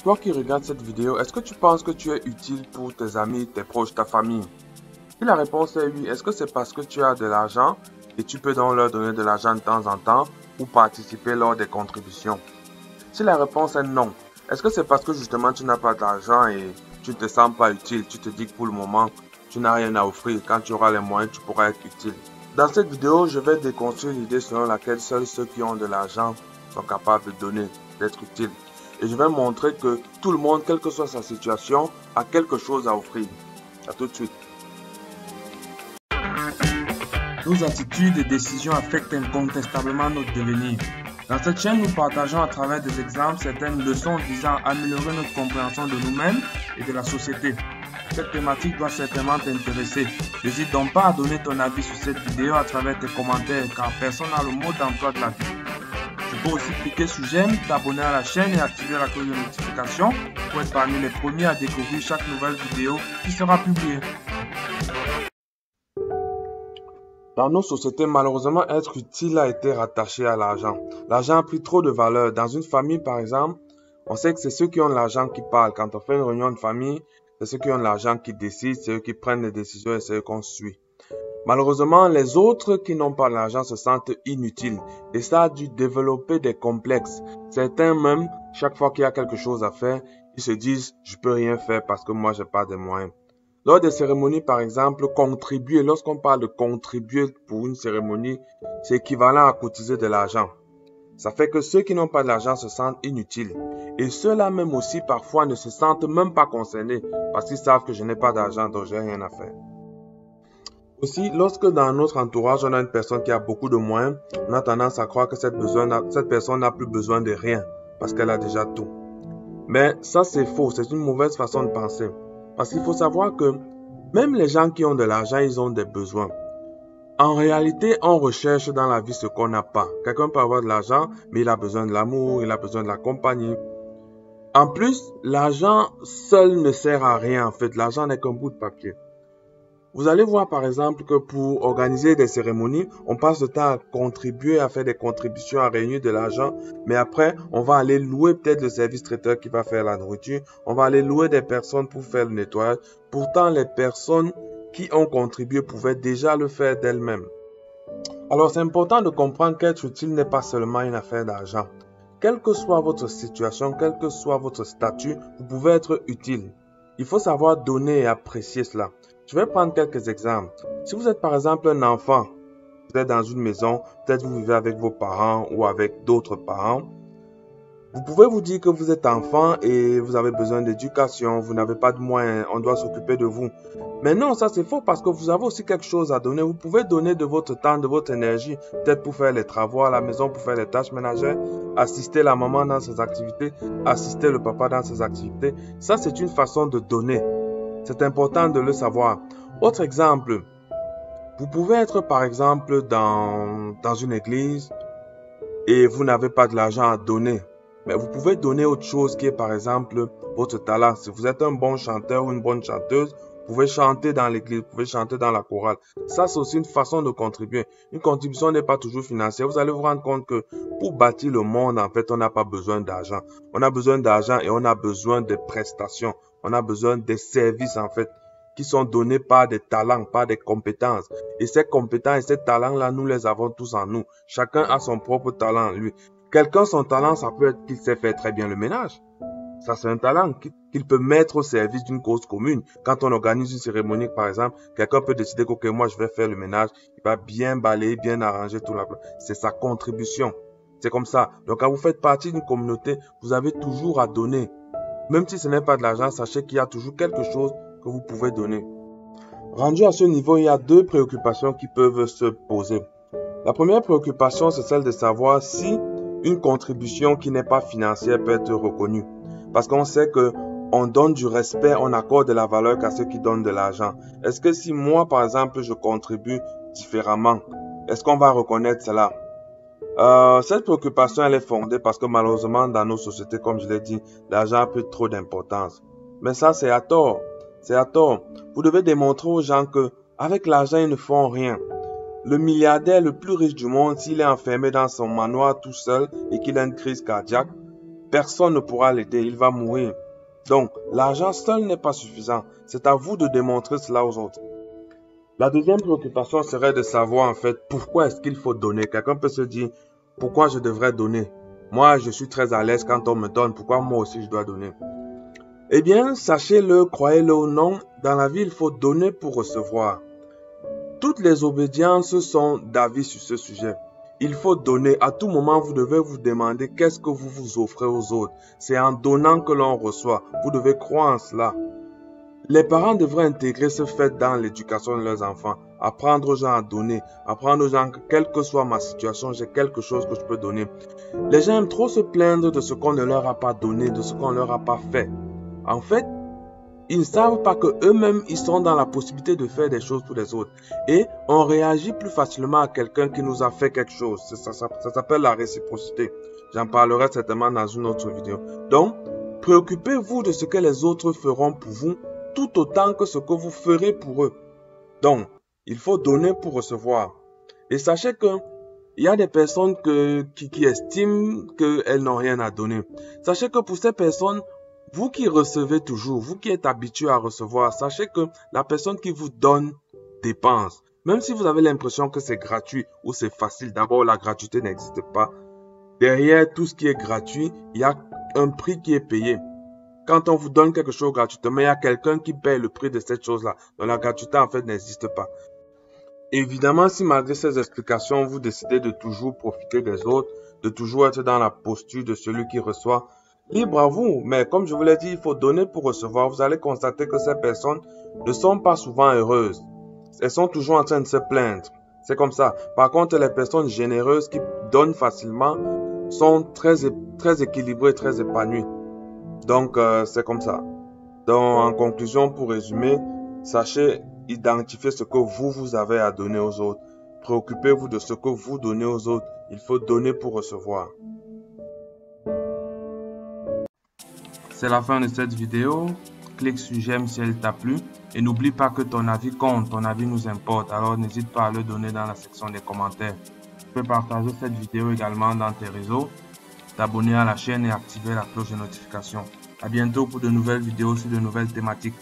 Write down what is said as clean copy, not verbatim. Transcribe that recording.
Toi qui regardes cette vidéo, est-ce que tu penses que tu es utile pour tes amis, tes proches, ta famille? Si la réponse est oui, est-ce que c'est parce que tu as de l'argent et tu peux donc leur donner de l'argent de temps en temps ou participer lors des contributions? Si la réponse est non, est-ce que c'est parce que justement tu n'as pas d'argent et tu ne te sens pas utile, tu te dis que pour le moment tu n'as rien à offrir, quand tu auras les moyens tu pourras être utile? Dans cette vidéo, je vais déconstruire l'idée selon laquelle seuls ceux qui ont de l'argent sont capables de donner, d'être utiles. Et je vais montrer que tout le monde, quelle que soit sa situation, a quelque chose à offrir. À tout de suite. Nos attitudes et décisions affectent incontestablement notre devenir. Dans cette chaîne, nous partageons à travers des exemples certaines leçons visant à améliorer notre compréhension de nous-mêmes et de la société. Cette thématique doit certainement t'intéresser. N'hésite donc pas à donner ton avis sur cette vidéo à travers tes commentaires car personne n'a le mot d'emploi de la vie. Tu peux aussi cliquer sur j'aime, t'abonner à la chaîne et activer la cloche de notification pour être parmi les premiers à découvrir chaque nouvelle vidéo qui sera publiée. Dans nos sociétés, malheureusement, être utile a été rattaché à l'argent. L'argent a pris trop de valeur. Dans une famille, par exemple, on sait que c'est ceux qui ont de l'argent qui parlent. Quand on fait une réunion de famille, c'est ceux qui ont de l'argent qui décident, c'est eux qui prennent les décisions et c'est eux qu'on suit. Malheureusement, les autres qui n'ont pas l'argent se sentent inutiles et ça a dû développer des complexes. Certains même, chaque fois qu'il y a quelque chose à faire, ils se disent « je peux rien faire parce que moi j'ai pas de moyens ». Lors des cérémonies, par exemple, contribuer, lorsqu'on parle de contribuer pour une cérémonie, c'est équivalent à cotiser de l'argent. Ça fait que ceux qui n'ont pas de l'argent se sentent inutiles. Et ceux-là même aussi parfois ne se sentent même pas concernés parce qu'ils savent que je n'ai pas d'argent donc j'ai rien à faire. Aussi, lorsque dans notre entourage, on a une personne qui a beaucoup de moyens, on a tendance à croire que cette personne n'a plus besoin de rien parce qu'elle a déjà tout. Mais ça, c'est faux. C'est une mauvaise façon de penser. Parce qu'il faut savoir que même les gens qui ont de l'argent, ils ont des besoins. En réalité, on recherche dans la vie ce qu'on n'a pas. Quelqu'un peut avoir de l'argent, mais il a besoin de l'amour, il a besoin de la compagnie. En plus, l'argent seul ne sert à rien en fait. L'argent n'est qu'un bout de papier. Vous allez voir par exemple que pour organiser des cérémonies, on passe le temps à contribuer, à faire des contributions, à réunir de l'argent. Mais après, on va aller louer peut-être le service traiteur qui va faire la nourriture. On va aller louer des personnes pour faire le nettoyage. Pourtant, les personnes qui ont contribué pouvaient déjà le faire d'elles-mêmes. Alors, c'est important de comprendre qu'être utile n'est pas seulement une affaire d'argent. Quelle que soit votre situation, quel que soit votre statut, vous pouvez être utile. Il faut savoir donner et apprécier cela. Je vais prendre quelques exemples. Si vous êtes par exemple un enfant, vous êtes dans une maison, peut-être vous vivez avec vos parents ou avec d'autres parents. Vous pouvez vous dire que vous êtes enfant et vous avez besoin d'éducation, vous n'avez pas de moyens, on doit s'occuper de vous. Mais non, ça c'est faux parce que vous avez aussi quelque chose à donner. Vous pouvez donner de votre temps, de votre énergie, peut-être pour faire les travaux à la maison, pour faire les tâches ménagères, assister la maman dans ses activités, assister le papa dans ses activités. Ça c'est une façon de donner. C'est important de le savoir. Autre exemple, vous pouvez être par exemple dans une église et vous n'avez pas de l'argent à donner. Mais vous pouvez donner autre chose qui est par exemple votre talent. Si vous êtes un bon chanteur ou une bonne chanteuse, vous pouvez chanter dans l'église, vous pouvez chanter dans la chorale. Ça, c'est aussi une façon de contribuer. Une contribution n'est pas toujours financière. Vous allez vous rendre compte que pour bâtir le monde, en fait, on n'a pas besoin d'argent. On a besoin d'argent et on a besoin de prestations. On a besoin des services, en fait, qui sont donnés par des talents, par des compétences. Et ces compétences et ces talents-là, nous les avons tous en nous. Chacun a son propre talent, lui. Quelqu'un, son talent, ça peut être qu'il sait faire très bien le ménage. Ça, c'est un talent qu'il peut mettre au service d'une cause commune. Quand on organise une cérémonie, par exemple, quelqu'un peut décider que moi, je vais faire le ménage. Il va bien balayer, bien arranger tout là. C'est sa contribution. C'est comme ça. Donc, quand vous faites partie d'une communauté, vous avez toujours à donner. Même si ce n'est pas de l'argent, sachez qu'il y a toujours quelque chose que vous pouvez donner. Rendu à ce niveau, il y a deux préoccupations qui peuvent se poser. La première préoccupation, c'est celle de savoir si une contribution qui n'est pas financière peut être reconnue. Parce qu'on sait que on donne du respect, on accorde de la valeur qu'à ceux qui donnent de l'argent. Est-ce que si moi, par exemple, je contribue différemment, est-ce qu'on va reconnaître cela? Cette préoccupation, elle est fondée parce que malheureusement, dans nos sociétés, comme je l'ai dit, l'argent a pris trop d'importance. Mais ça, c'est à tort. C'est à tort. Vous devez démontrer aux gens que avec l'argent, ils ne font rien. Le milliardaire le plus riche du monde, s'il est enfermé dans son manoir tout seul et qu'il a une crise cardiaque, personne ne pourra l'aider, il va mourir. Donc, l'argent seul n'est pas suffisant. C'est à vous de démontrer cela aux autres. La deuxième préoccupation serait de savoir en fait pourquoi est-ce qu'il faut donner. Quelqu'un peut se dire, pourquoi je devrais donner? Moi, je suis très à l'aise quand on me donne, pourquoi moi aussi je dois donner? Eh bien, sachez-le, croyez-le ou non, dans la vie, il faut donner pour recevoir. Toutes les obédiences sont d'avis sur ce sujet. Il faut donner. À tout moment, vous devez vous demander qu'est-ce que vous vous offrez aux autres. C'est en donnant que l'on reçoit. Vous devez croire en cela. Les parents devraient intégrer ce fait dans l'éducation de leurs enfants. Apprendre aux gens à donner. Apprendre aux gens que quelle que soit ma situation, j'ai quelque chose que je peux donner. Les gens aiment trop se plaindre de ce qu'on ne leur a pas donné, de ce qu'on ne leur a pas fait. En fait, ils ne savent pas qu'eux-mêmes, ils sont dans la possibilité de faire des choses pour les autres. Et on réagit plus facilement à quelqu'un qui nous a fait quelque chose. Ça s'appelle la réciprocité. J'en parlerai certainement dans une autre vidéo. Donc, préoccupez-vous de ce que les autres feront pour vous, tout autant que ce que vous ferez pour eux. Donc, il faut donner pour recevoir. Et sachez que il y a des personnes qui estiment qu'elles n'ont rien à donner. Sachez que pour ces personnes, vous qui recevez toujours, vous qui êtes habitué à recevoir, sachez que la personne qui vous donne dépense. Même si vous avez l'impression que c'est gratuit ou c'est facile, d'abord la gratuité n'existe pas. Derrière tout ce qui est gratuit, il y a un prix qui est payé. Quand on vous donne quelque chose gratuitement, il y a quelqu'un qui paye le prix de cette chose-là. Donc la gratuité en fait n'existe pas. Évidemment, si malgré ces explications, vous décidez de toujours profiter des autres, de toujours être dans la posture de celui qui reçoit, libre à vous, mais comme je vous l'ai dit, il faut donner pour recevoir. Vous allez constater que ces personnes ne sont pas souvent heureuses. Elles sont toujours en train de se plaindre. C'est comme ça. Par contre, les personnes généreuses qui donnent facilement sont très équilibrées, très épanouies. Donc, c'est comme ça. Donc, en conclusion, pour résumer, sachez identifier ce que vous avez à donner aux autres. Préoccupez-vous de ce que vous donnez aux autres. Il faut donner pour recevoir. C'est la fin de cette vidéo. Clique sur j'aime si elle t'a plu. Et n'oublie pas que ton avis compte, ton avis nous importe. Alors n'hésite pas à le donner dans la section des commentaires. Tu peux partager cette vidéo également dans tes réseaux, t'abonner à la chaîne et activer la cloche de notification. À bientôt pour de nouvelles vidéos sur de nouvelles thématiques.